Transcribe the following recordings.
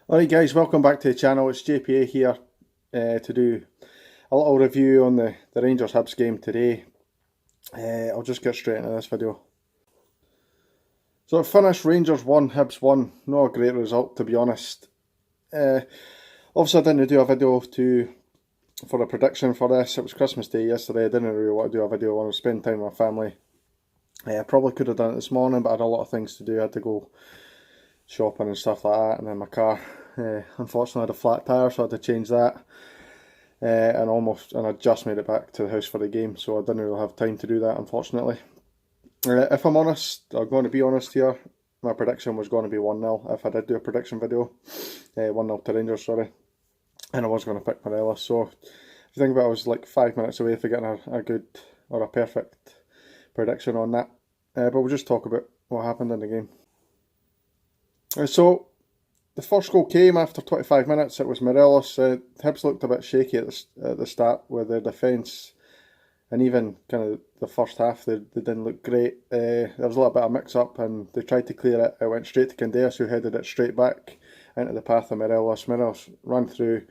Alright guys, welcome back to the channel. It's JPA here to do a little review on the Rangers Hibs game today. I'll just get straight into this video. So it finished Rangers 1, Hibs 1. Not a great result, to be honest. Obviously I didn't do a video for a prediction for this. It was Christmas Day yesterday. I didn't really want to do a video. I wanted to spend time with my family. I probably could have done it this morning, but I had a lot of things to do. I had to go shopping and stuff like that, and then my car unfortunately had a flat tyre, so I had to change that, and I just made it back to the house for the game, so I didn't really have time to do that, unfortunately. If I'm honest, I'm going to be honest here, my prediction was going to be 1-0 if I did do a prediction video. 1-0 to Rangers, sorry, and I was going to pick Morelos. So if you think about it, I was like 5 minutes away from getting a good or a perfect prediction on that. But we'll just talk about what happened in the game. So the first goal came after 25 minutes. It was Morelos. Hibs looked a bit shaky at the start with their defence, and even kind of the first half they didn't look great. There was a little bit of mix-up and they tried to clear it. It went straight to Candeas, who headed it straight back into the path of Morelos. Morelos ran through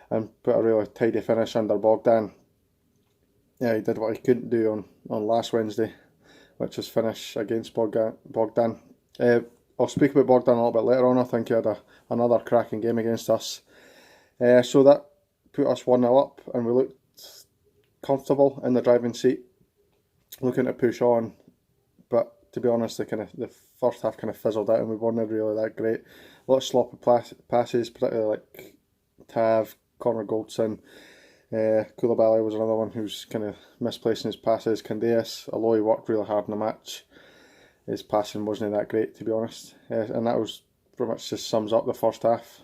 and put a really tidy finish under Bogdan. Yeah, he did what he couldn't do on last Wednesday, which was finish against Bogdan. I'll speak about Bogdan a little bit later on. I think he had another cracking game against us. So that put us 1-0 up, and we looked comfortable in the driving seat, looking to push on. But to be honest, the first half kind of fizzled out, and we weren't really that great. A lot of sloppy passes, particularly like Tav, Connor Goldson. Koulibaly was another one who's kind of misplacing his passes. Candeas, although he worked really hard in the match, his passing wasn't that great, to be honest. And that was pretty much just sums up the first half.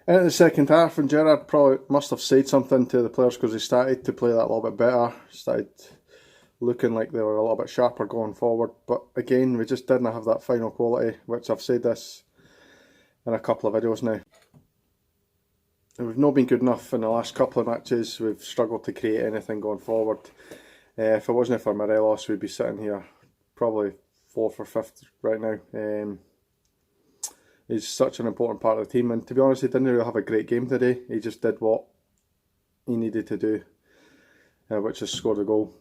And in the second half, and Gerrard probably must have said something to the players because they started to play that a little bit better, started looking like they were a little bit sharper going forward. But again, we just didn't have that final quality, which I've said this in a couple of videos now. And we've not been good enough in the last couple of matches. We've struggled to create anything going forward. If it wasn't for Morelos, we'd be sitting here probably 4th or 5th right now. He's such an important part of the team, and to be honest, he didn't really have a great game today. He just did what he needed to do, which is score the goal.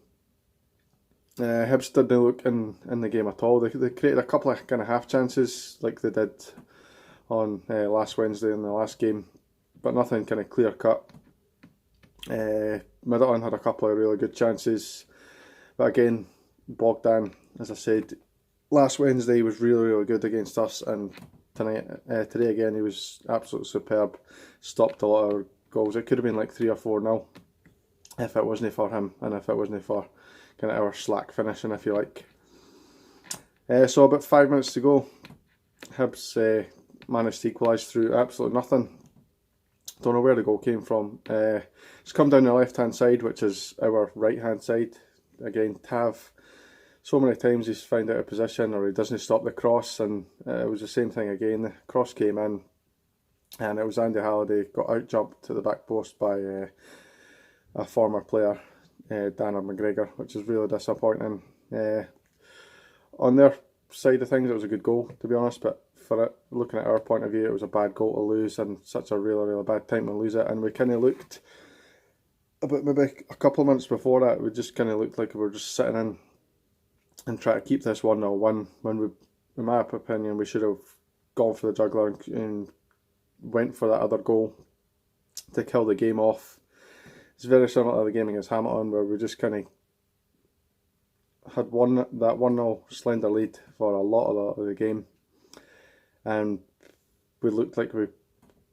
Hibs didn't look in the game at all. They created a couple of kind of half chances like they did on last Wednesday in the last game, but nothing kind of clear cut. Middleton had a couple of really good chances, but again, Bogdan, as I said, last Wednesday he was really good against us, and today again he was absolutely superb. Stopped a lot of goals. It could have been like 3 or 4-0 if it wasn't for him, and if it wasn't for kind of our slack finishing, if you like. So about 5 minutes to go, Hibs managed to equalise through absolutely nothing. Don't know where the goal came from. It's come down the left hand side, which is our right hand side. Again, Tav, so many times he's found out of position or he doesn't stop the cross, and it was the same thing again. The cross came in, and it was Andy Halliday got out jumped to the back post by a former player, Danner McGregor, which is really disappointing. On their side of things, it was a good goal, to be honest, but looking at our point of view, it was a bad goal to lose, and such a really bad time to lose it. And we kind of looked about maybe a couple of months before that, we just kind of looked like we were just sitting in and trying to keep this 1-0 win, when we, in my opinion, we should have gone for the juggler and went for that other goal to kill the game off. It's very similar to the game against Hamilton, where we just kind of had that 1-0 slender lead for a lot of the game, and we looked like we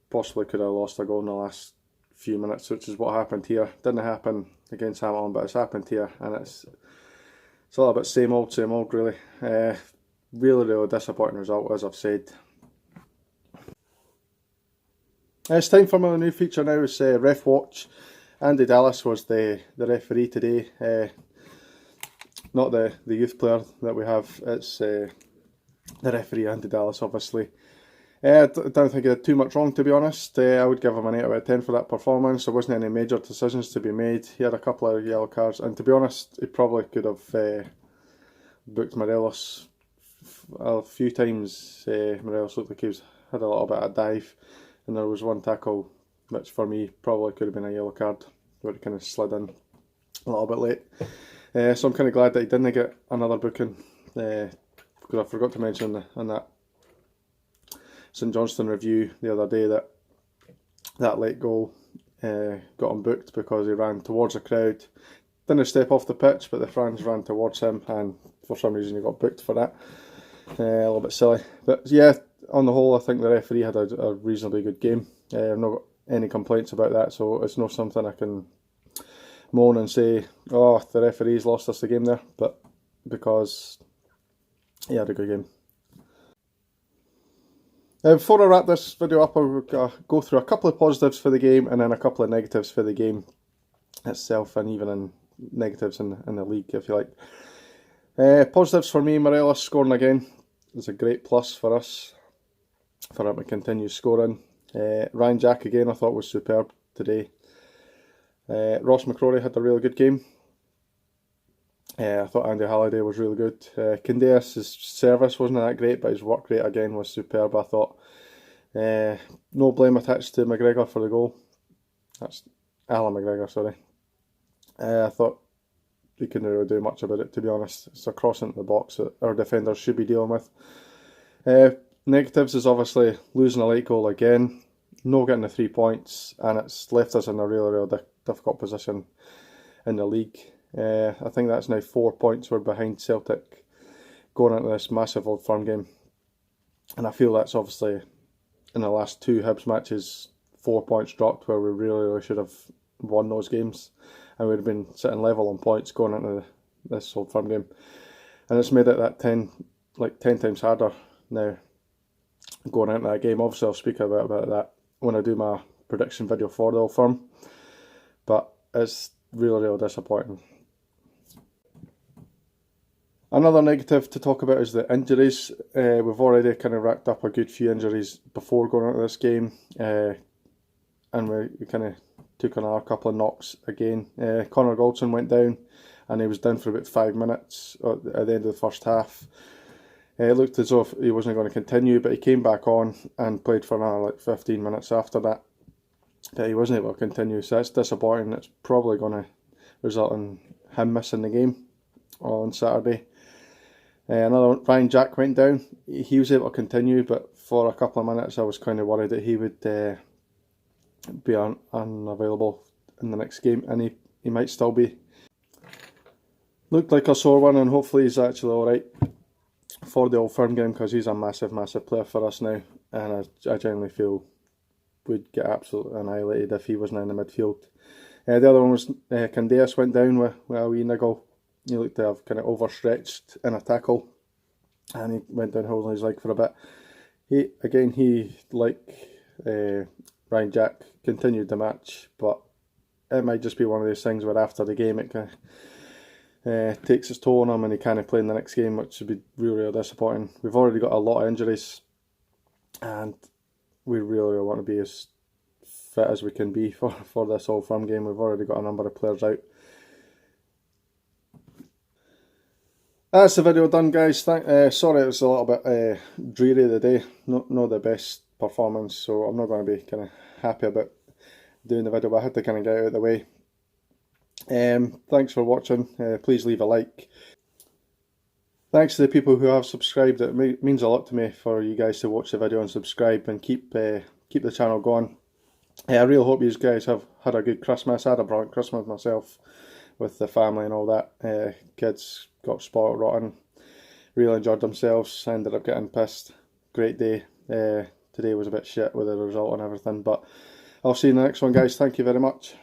possibly could have lost a goal in the last few minutes, which is what happened here. Didn't happen against Hamilton, but it's happened here, and it's a little bit same old really. Really disappointing result, as I've said. It's time for my new feature now. It's Ref Watch. Andy Dallas was the referee today. Not the youth player that we have. It's the referee, Andy Dallas, obviously. I don't think he did too much wrong, to be honest. I would give him an 8 out of 10 for that performance. There wasn't any major decisions to be made. He had a couple of yellow cards, and to be honest, he probably could have booked Morelos a few times Morelos looked like he had a little bit of dive, and there was one tackle which for me probably could have been a yellow card, where he kind of slid in a little bit late. So I'm kind of glad that he didn't get another booking, because I forgot to mention on that St Johnstone review the other day that late goal got him booked because he ran towards the crowd. Didn't step off the pitch, but the fans ran towards him, and for some reason he got booked for that. A little bit silly. But yeah, on the whole, I think the referee had a reasonably good game. I've not got any complaints about that, so it's not something I can moan and say, oh, the referee's lost us the game there, but because he had a good game. Before I wrap this video up, I'll go through a couple of positives for the game and then a couple of negatives for the game itself, and even in negatives in the league, if you like. Positives for me: Morelos scoring again is a great plus for us, for him to continue scoring. Ryan Jack again, I thought was superb today. Ross McCrory had a really good game. I thought Andy Halliday was really good. Candeas' service wasn't that great, but his work rate again was superb, I thought. No blame attached to McGregor for the goal. That's Alan McGregor, sorry. I thought he couldn't really do much about it, to be honest. It's a cross into the box that our defenders should be dealing with. Negatives is obviously losing a late goal again, no getting the 3 points, and it's left us in a really difficult position in the league. I think that's now 4 points we're behind Celtic going into this massive Old Firm game, and I feel that's obviously in the last 2 Hibs matches 4 points dropped where we really should have won those games, and we'd have been sitting level on points going into this Old Firm game, and it's made it that 10 times harder now going into that game. Obviously I'll speak a bit about that when I do my prediction video for the Old Firm, but it's really disappointing. Another negative to talk about is the injuries. We've already kind of racked up a good few injuries before going into this game, and we kind of took another couple of knocks again. Connor Goldson went down, and he was down for about 5 minutes at the end of the first half. It looked as though he wasn't going to continue, but he came back on and played for another 15 minutes after that. But he wasn't able to continue, so that's disappointing. It's probably going to result in him missing the game on Saturday. Another Ryan Jack went down. He was able to continue, but for a couple of minutes I was kind of worried that he would be unavailable in the next game, and he might still be. Looked like a sore one, and hopefully he's actually alright for the Old Firm game, because he's a massive player for us now, and I genuinely feel would get absolutely annihilated if he wasn't in the midfield. The other one was Candeas went down with a wee niggle. He looked to have kind of overstretched in a tackle, and he went down holding his leg for a bit. He like Ryan Jack continued the match, but it might just be one of those things where after the game it kind of takes its toll on him, and he can't play in the next game, which would be really disappointing. We've already got a lot of injuries, and we really want to be as fit as we can be for this Old Firm game. We've already got a number of players out. That's the video done, guys. Sorry it was a little bit dreary today. Not the best performance, so I'm not going to be kind of happy about doing the video, but I had to kind of get out of the way. Thanks for watching. Please leave a like. Thanks to the people who have subscribed. It means a lot to me for you guys to watch the video and subscribe and keep the channel going. I really hope you guys have had a good Christmas. I had a brilliant Christmas myself with the family and all that. Kids got spoiled rotten. Really enjoyed themselves. Ended up getting pissed. Great day. Today was a bit shit with the result and everything, but I'll see you in the next one, guys. Thank you very much.